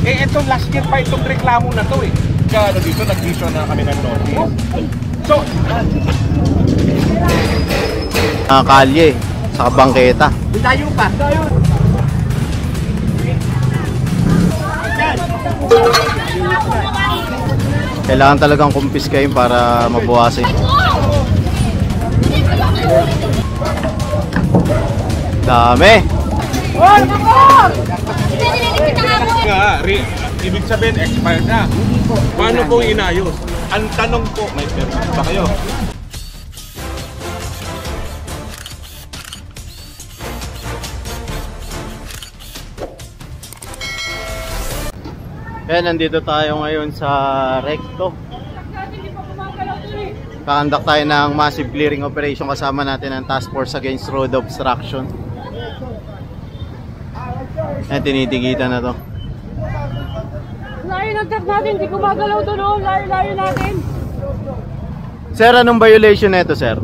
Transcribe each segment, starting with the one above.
Eh, ito last year pa itong reklamo na to eh. Kaya ano dito, nag-issue na kami ng notice. So, kalye, sa bangketa. tayo pa. Kailangan talagang kumpiskahin para mabawasan. Dami. Ibig sabihin, expired na. Paano kung inayos? Ang tanong po, may permit ba kayo? Kaya nandito tayo ngayon sa Recto. Kakandak tayo ng massive clearing operation, kasama natin ang Task Force Against Road Obstruction. Ayan, tinitigitan na to. Layo ng truck natin, hindi gumagalaw doon, oh. Layo natin. Sir, anong violation na ito, sir?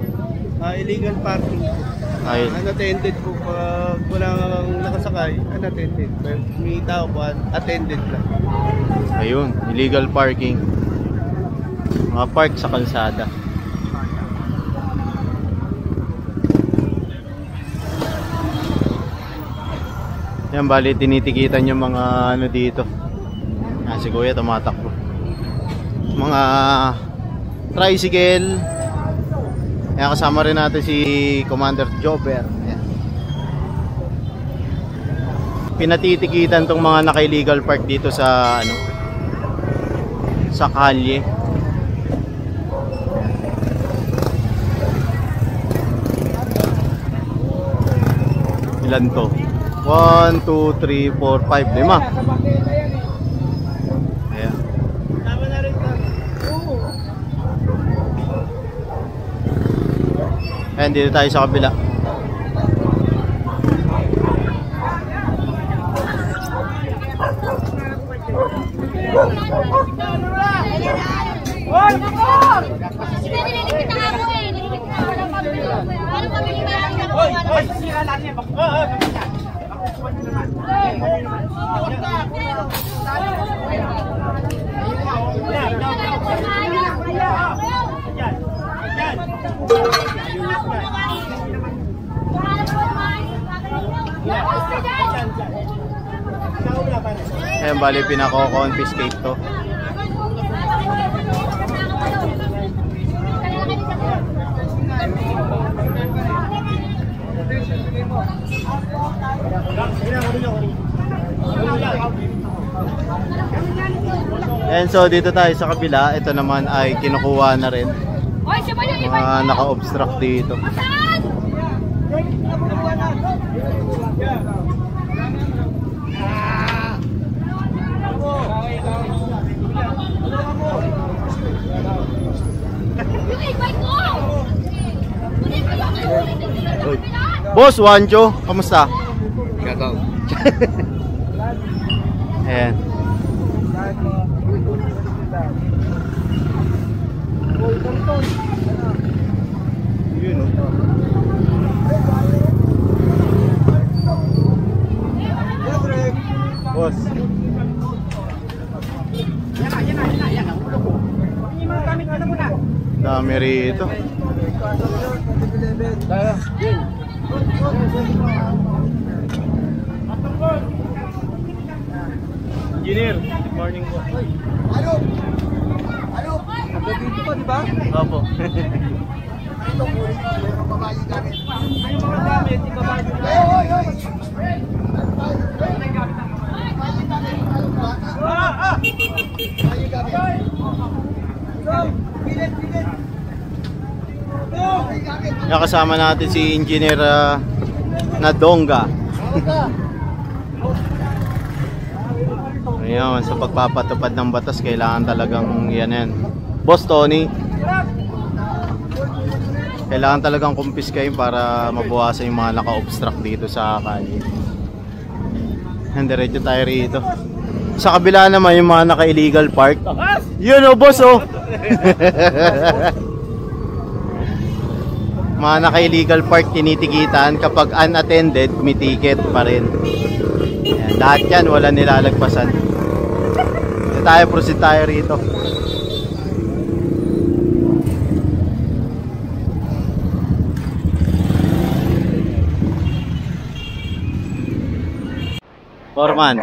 Illegal parking. Unattended po pag walang nakasakay, unattended. May tao po, attended lang. Ayun, illegal parking. Mga park sa kalsada. Yan, bali tinitikitan yung mga ano dito. Si Kuya tumatakbo. Mga tricycle. Ayan, kasama rin natin si Commander Jobber. Ayan. Pinatitikitan tong mga naka-illegal park dito sa ano, sa kalye. Ilan to? 1, 2, 3, 4, 5, 5. Ayan. Ayan, dito tayo sa kabila. Ayan, bali pinako-confiscate to. And so dito tayo sa kabila, ito naman ay kinukuha na rin. Mga naka-obstruct dito. Boss Wancho, kamusta? Gagaw. Ayan. Yun, oh. Boss. Dami rito. Engineer, good morning po. Ano? Ano? Nandito pa, di ba? Opo. Ito po, mayroong babae gamit. Ano mga gamit? Babae gamit. Hoy, hoy! Kasama natin si Engineer Nadonga. Ayan, sa pagpapatupad ng batas kailangan talagang yan. Boss Tony, kailangan talagang kumpiskahin para mabawasan yung mga naka-obstruct dito sa kalye. Diretso tayo rito. Sa kabila naman yung mga naka-illegal park. Yun o, boss o. Mga naka-illegal park tinitikitan, kapag unattended may ticket pa rin. Ayan, lahat yan wala nilalagpasan. proceed tayo rito. Foreman.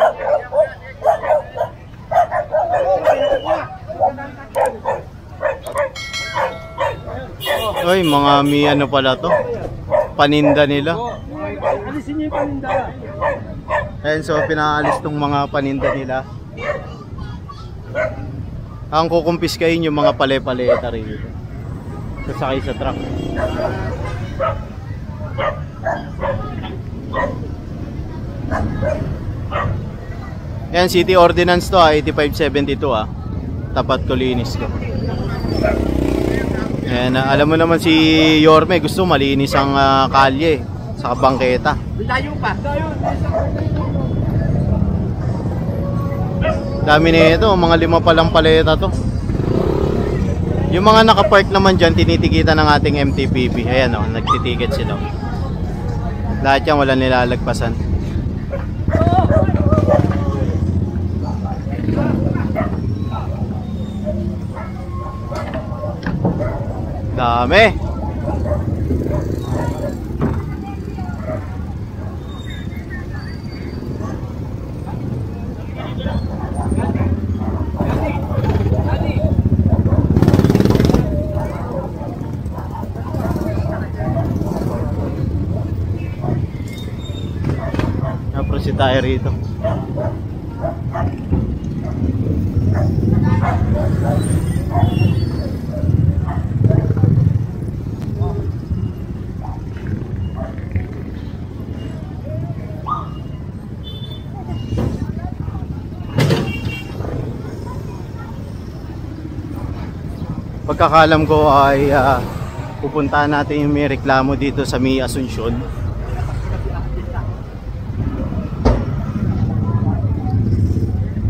Oy, mga ano pala to? Paninda nila. Alisin niyo yung paninda. Ayan, so pinaalis tong mga paninda nila. Ang kukumpiskahin yung mga pale-paleta rin dito. Sasakay sa truck. Ayan, city ordinance to 8572 tapat Colinis to. Ayan, alam mo naman si Yorme gusto malinis ang kalye sa bangketa. Layo pa. Dami nito, mga 5 palang paleta to. Yung mga nakapark naman dyan, tinitikitan ng ating MTPP. Ayan nagtitiket sila. Lahat yan wala nilalagpasan. Dami. Naproceed tayo rito. Pagkakalam ko ay pupuntahan natin yung may reklamo dito sa May Asuncion.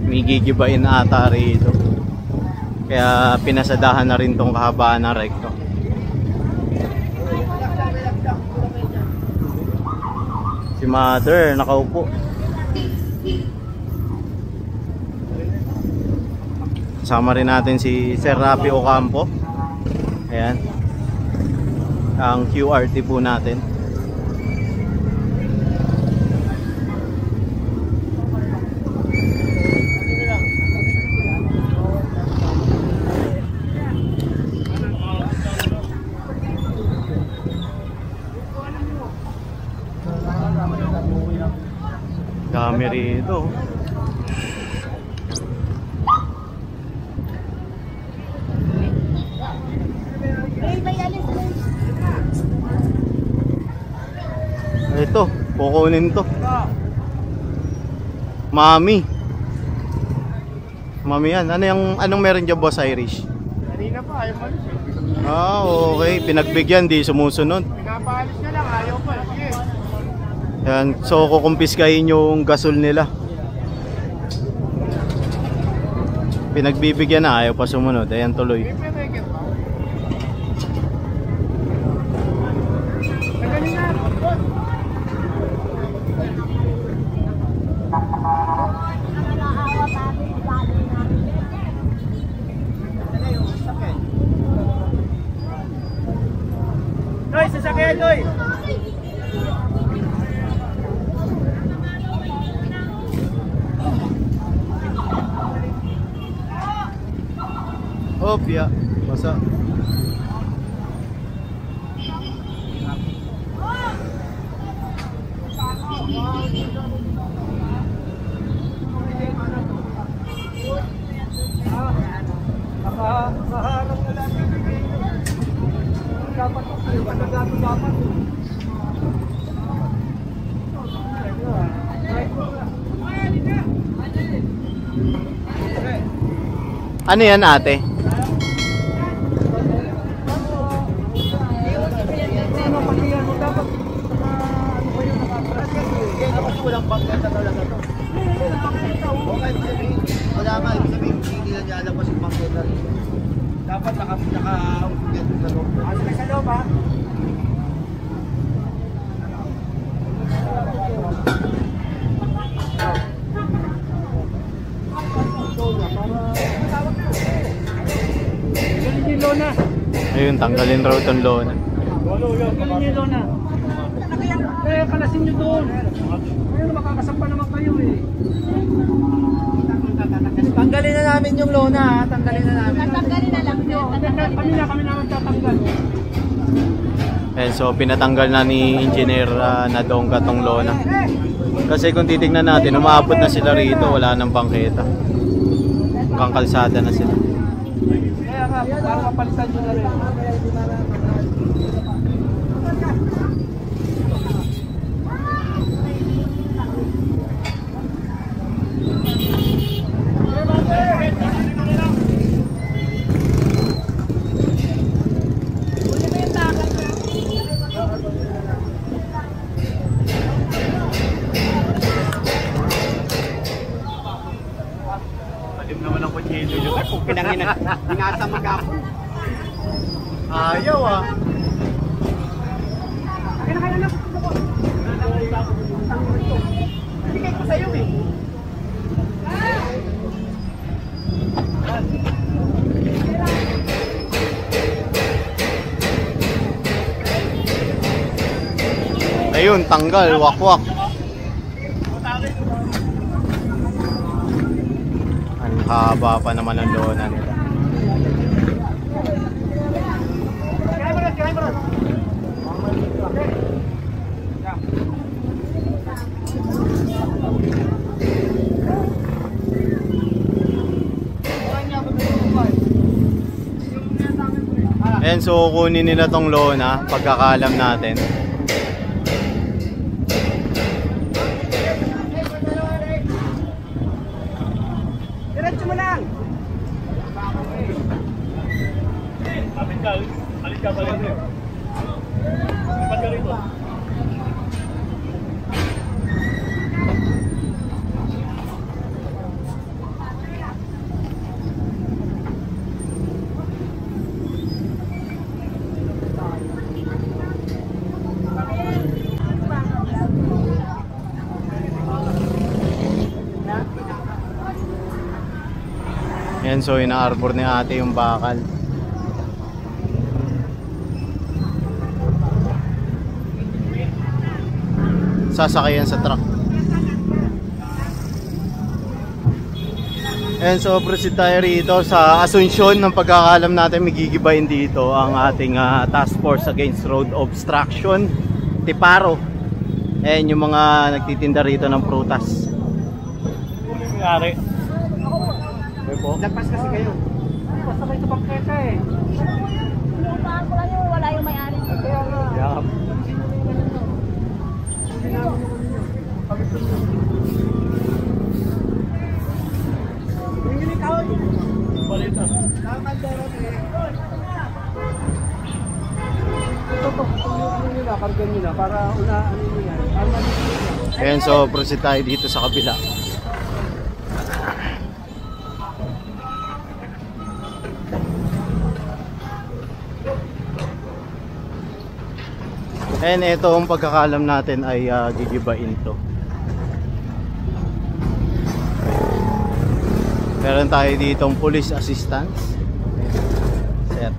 May gigibain ata rito. Kaya pinasadahan na rin tong kahabaan ng rekto. Si Mother nakaupo. Kasama rin natin si Sir Rafi Ocampo. Ayan. Ang QRT po natin. Dami rito. Ito, kukunin to. Mami. Mami yan. Anong meron dyan, Boss Irish? Kanina pa, ayaw malis eh. Okay. Pinagbigyan, di sumusunod. Pinapaalis na lang, ayaw pa. Sige. Yan. So, kukumpiskahin yung gasol nila. Pinagbibigyan na, ayaw pa sumunod. Ayan, tuloy. Noy, sasakyan, Noy! Opya, basa. Nakaharap na lang. Dapat dapat. Ano yan, ate? Walang pangketa talaga to. Okay, wala nga, ibig sabihin, hindi na niya alam pa si pangketa rin. Dapat naka-ugat sa loob. Asal sa loob, ha? Galing yung lona. Ayun, tanggalin raw itong lona. Galing yung lona. Kaya kalasin nyo doon. Ayun, makakasampa naman kayo eh. Tanggalin na namin yung lona ha. Tanggalin na namin. Tatanggalin na lang yun. Kami naman tatanggal. And so pinatanggal na ni Engineer Nadongga tong lona. Kasi kung titignan natin, umaabot na sila rito, wala nang bangketa. Mukhang kalsada na sila. Kaya nga, para kapalitan nyo na rin. Ingasa magkapon. Ayaw ah. Bigay ko sa'yo eh. Ayun, tanggal, wakwak. Ang haba pa naman ang lona nila. And so kunin nila tong lona pagkakalam natin. Diretso mo lang. Yan, so ina-arbor ni ate yung bakal. Sasakay yan sa truck. And so proceed tayo rito sa Asuncion. Ng pagkakalam natin, magigibayin dito ang ating Task Force Against Road Obstruction, Tiparo. And yung mga nagtitinda rito ng prutas. Lagpas kasi kayo. Basta kayo sa bangketa eh. Inuupahan ko lang yung wala yung may-ari. Kaya nga. Kargan nyo na para unaan nyo yan. And so proceed tayo dito sa kabila. And ito ang pagkakalam natin ay gigibain to. Meron tayo ditong police assistance. Set.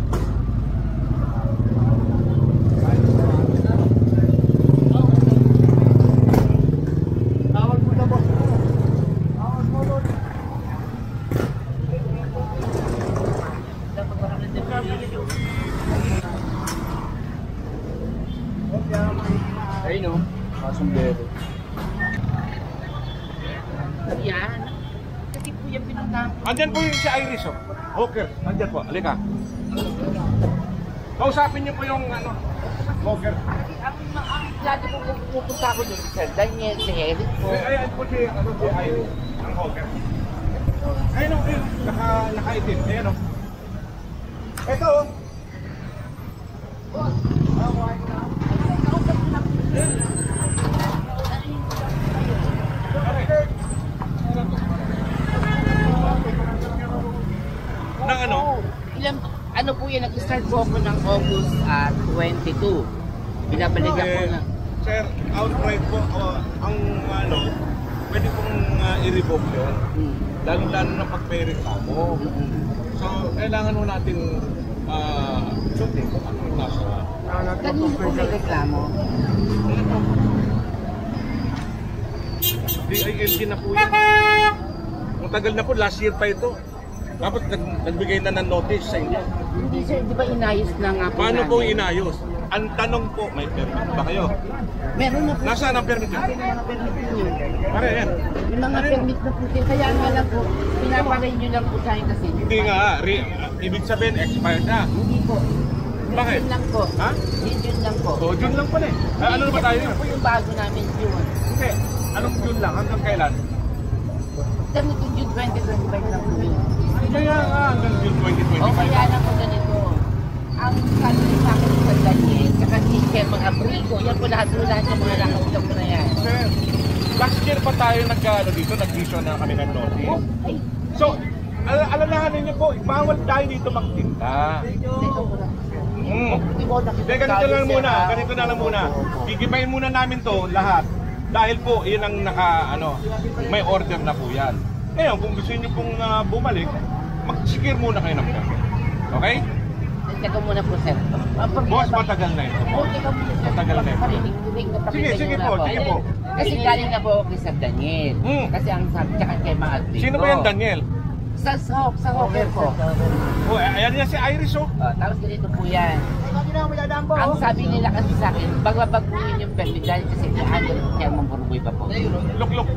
Ayun o, kasumbero. Yan. Kasi po yung pinuntahan ko. Andyan po yung si Iris, oh. Hawker, andyan po. Halika. Kausapin niyo po yung ano, Hawker. Lagi po pupunta ako dun sa Daniel, si Eric po. Ayan po si, ano, si Iris, ang Hawker. Ayun, oh, ayun. Nakaitim. Ayan, oh. Ito, oh. Nang ano? Ilang, ano po yan, nag-start po ako ng August 22. Binabalikan ko na. Sir, outright po, ang ano, pwede pong i-revoke yun. Lalo-lalo na pag may reklamo. So, kailangan mo natin shooting ang nasa. Kanino po may reklamo? DILG na po yan. Ang tagal na po, last year pa ito. Tapos nagbigay na ng notice sa inyo. Hindi sir, di ba inayos na nga po Paano namin? po inayos? Ang tanong po, may permit ba kayo? Meron na po. Nasaan ang permit? Akin ang mga permit ninyo. Pare yan. Yung mga permit na po sir, kaya nga lang po, pinapalay nyo lang po sa akin kasi. Hindi nga, ibig sabihin expired na. Hindi po. Bakit? Yun lang po. Ha? Yun lang po. So, June lang pala eh. Ano na ba tayo? Yun po yung bago namin June. Hindi. Anong June lang? Hanggang kailan? Ganito June 2025 lang po yun. Kaya nga, hanggang June 2025. O kaya lang po ganito. Ang sabi sa akin sa Daniel, saka si Sir mga Abrigo, yan po lahat yung mga nakausap ko na yan. Sir, last year pa tayo dito, nag-vision na kami ng notice. Ay, So, alalahanin niyo po, bawal tayo dito magtinda. dito po na. Hindi, ganito na lang muna. Gigibayin muna namin to lahat. Dahil po, yun ang may order na po yan. Ngayon, kung gusto niyo pong bumalik, mag-secure muna kayo ng permit. Okay? Teka muna po, sir. Boss, matagal na ito. O, teka muna, sir. Matagal na ito. Parinig-tulig na pakinggan Sige nyo po, na sige po. Kasi galing na po ako kay Sir Daniel. Kasi ang sabi tsaka kay mga Abrigo. Sino ba yan, Daniel? Sa Hawker po. Oh, ayan yan si Iris, oh. Tapos ganito po yan. Ang sabi nila kasi sa akin, bagbabaguhin yung permit dahil kasi ano kaya mamburboy pa po. Look,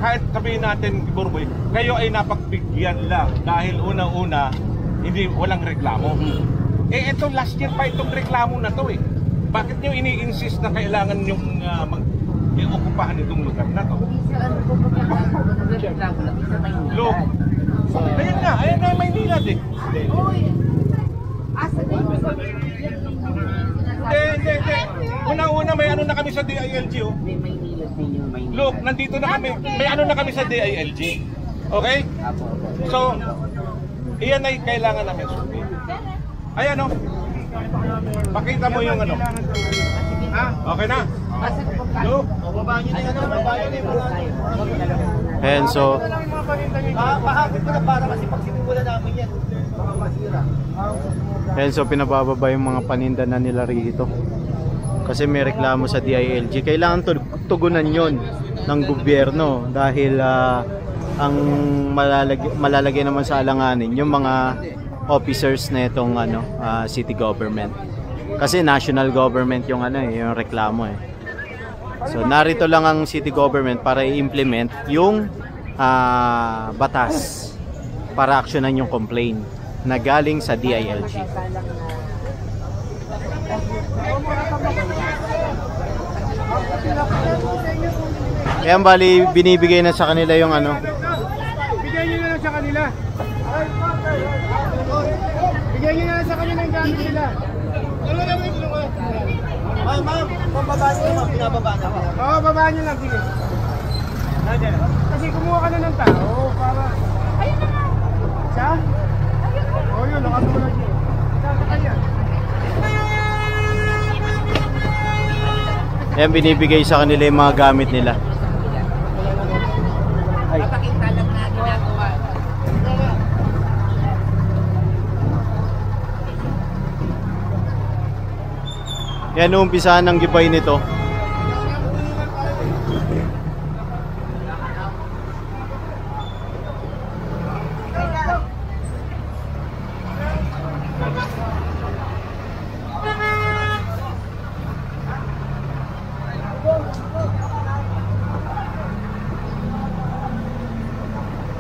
kahit sabihin natin, Burboy, kayo ay napagbigyan lang dahil una-una, walang reklamo. Eh, ito last year pa itong reklamo na to eh. Bakit nyo ini-insist na kailangan yung i-okupahan itong lugar na to? Sir, ano po reklamo lang sa Maynila. Look, ayan na Maynila din. Uy! Asa na yung Hindi. Una-una may ano na kami sa DILG, oh. May Maynila din yung Maynila. Look, nandito na kami, may ano na kami sa DILG. Okay? So, iyan ay kailangan namin subi. Ayan, oh. Pakita mo yung ano. Ha? Okay na? Look. Babaan nyo na yan, babaan nyo na yung Ayan, so, Pahapit ko na para kasi pag sinimula namin yan, baka masira. ayan, so pinabababa yung mga paninda na nila rito. Kasi may reklamo sa DILG. Kailangan tugunan yon ng gobyerno dahil ang malalagay naman sa alanganin yung mga officers na itong city government. Kasi national government yung yung reklamo eh. So narito lang ang city government para i-implement yung batas para aksyonan yung complaint na galing sa DILG. Ayan, bali binibigay na sa kanila yung Bigyan nyo na lang sa kanila. Bigyan nyo na lang sa kanila yung gamit nila. Ma'am, pambaba nyo ma'am, pinababa na ako. Oo, babaan nyo lang, sige. Kasi kumuha ka na ng tao para... Ayun na nga! Siya? Oo, yun, nakatulog niya. Kaya. Ayan, binibigay sa kanila yung mga gamit nila. Papakita lang na ginagawa. Yan, umpisahan ng gibay nito.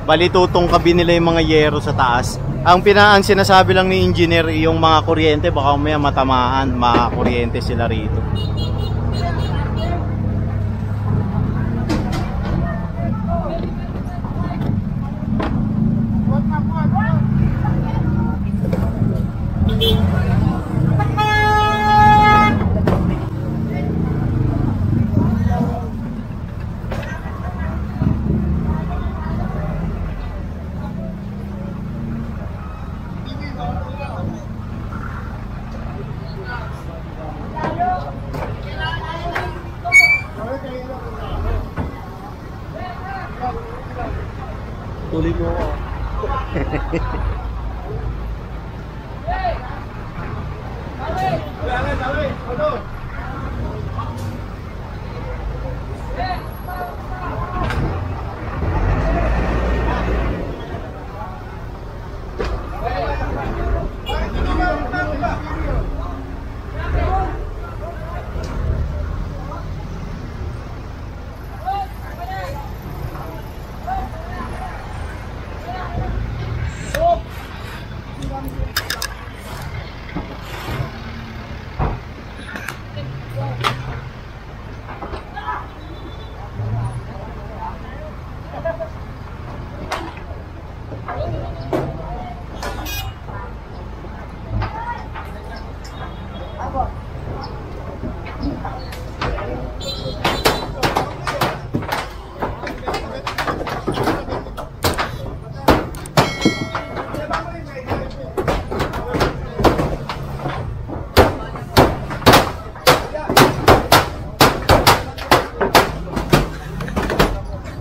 Bali tutungkabi nila yung mga yero sa taas. Ang sinasabi lang ni engineer yung mga kuryente, baka may matamaan, makakuryente sila rito.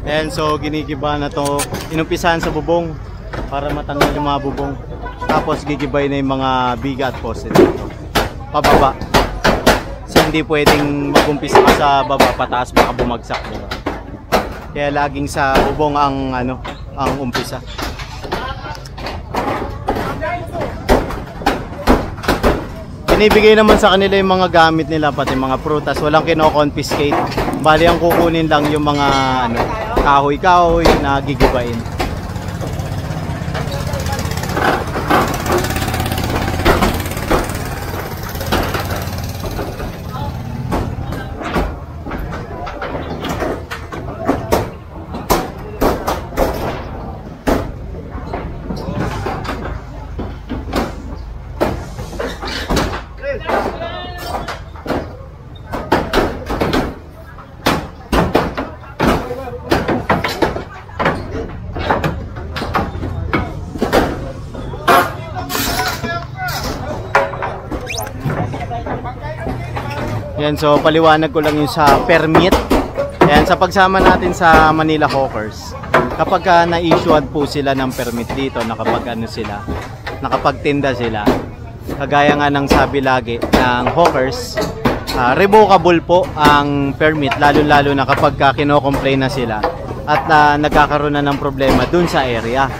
Ayan, so ginigiba na to. Inumpisahan sa bubong para matanggal yung mga bubong. Tapos gigibay na yung mga biga at poste dito. Pababa. So hindi pwedeng mag-umpisa ka sa baba, pataas baka bumagsak, diba? Kaya laging sa bubong ang ang umpisa. Binibigay naman sa kanila yung mga gamit nila, pati mga prutas, walang kino-confiscate. Bali ang kukunin lang yung mga kahoy-kahoy na gigibain. Yan, so paliwanag ko lang yung sa permit. Yan, sa pagsama natin sa Manila Hawkers, kapag na-issuean po sila ng permit dito, nakapagtinda sila, kagaya nga ng sabi lagi ng hawkers, revocable po ang permit, lalo-lalo na kapag kino-complain na sila at nagkakaroon na ng problema dun sa area.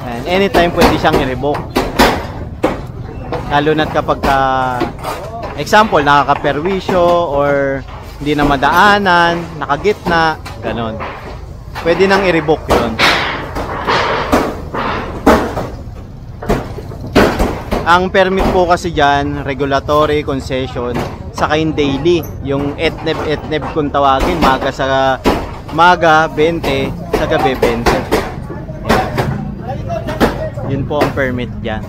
And anytime pwede siyang i-revoke. Lalo na kapag example, nakakaperwisyo or hindi na madaanan, nakagitna, ganon. Pwede nang i-revoke yun. Ang permit po kasi dyan, regulatory, concession, saka yung daily. Yung etneb kung tawagin, maga 20, sa gabi 20. Yun po ang permit dyan.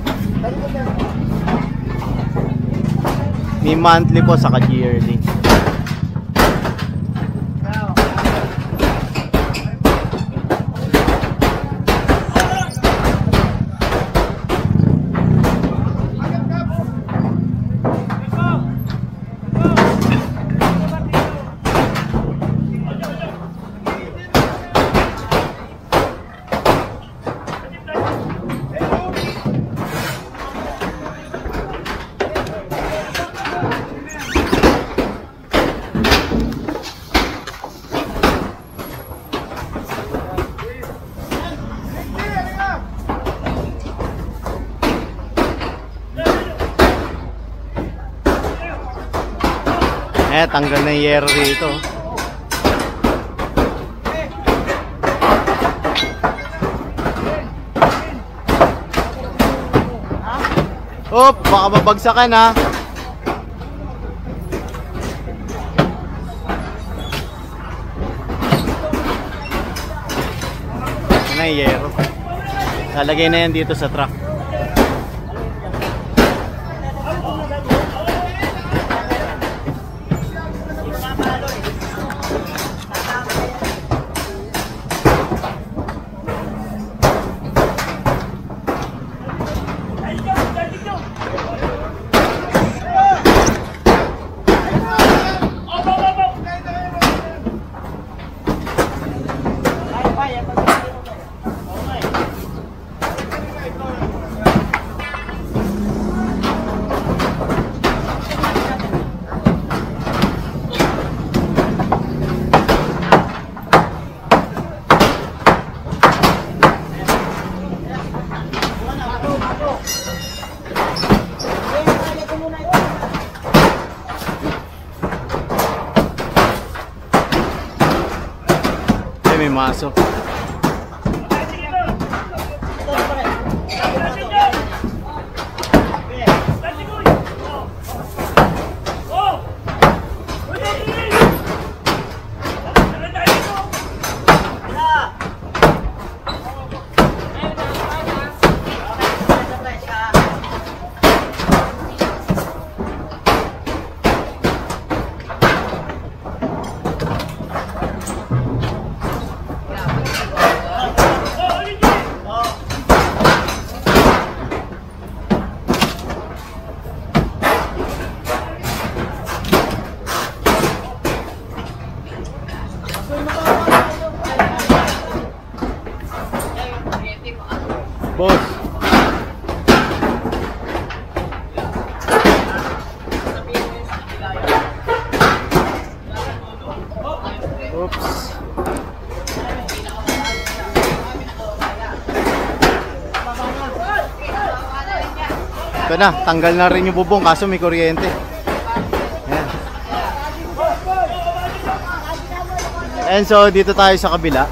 May monthly po saka yearly. Tanggal na yung yero dito. Op, baka mabagsakan ha. Ano yung yero? Lalagay na yan dito sa truck. maso. Boss. Oops. Ito na, tanggal na rin yung bubong kaso may kuryente. Ayan. And so dito tayo sa kabila.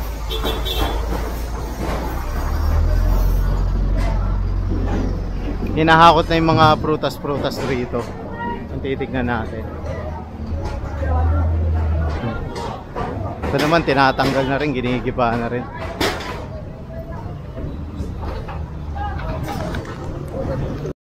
Hinahakot na yung mga prutas-prutas rito. Ang titignan natin. Ito naman tinatanggal na rin, ginigiba na rin.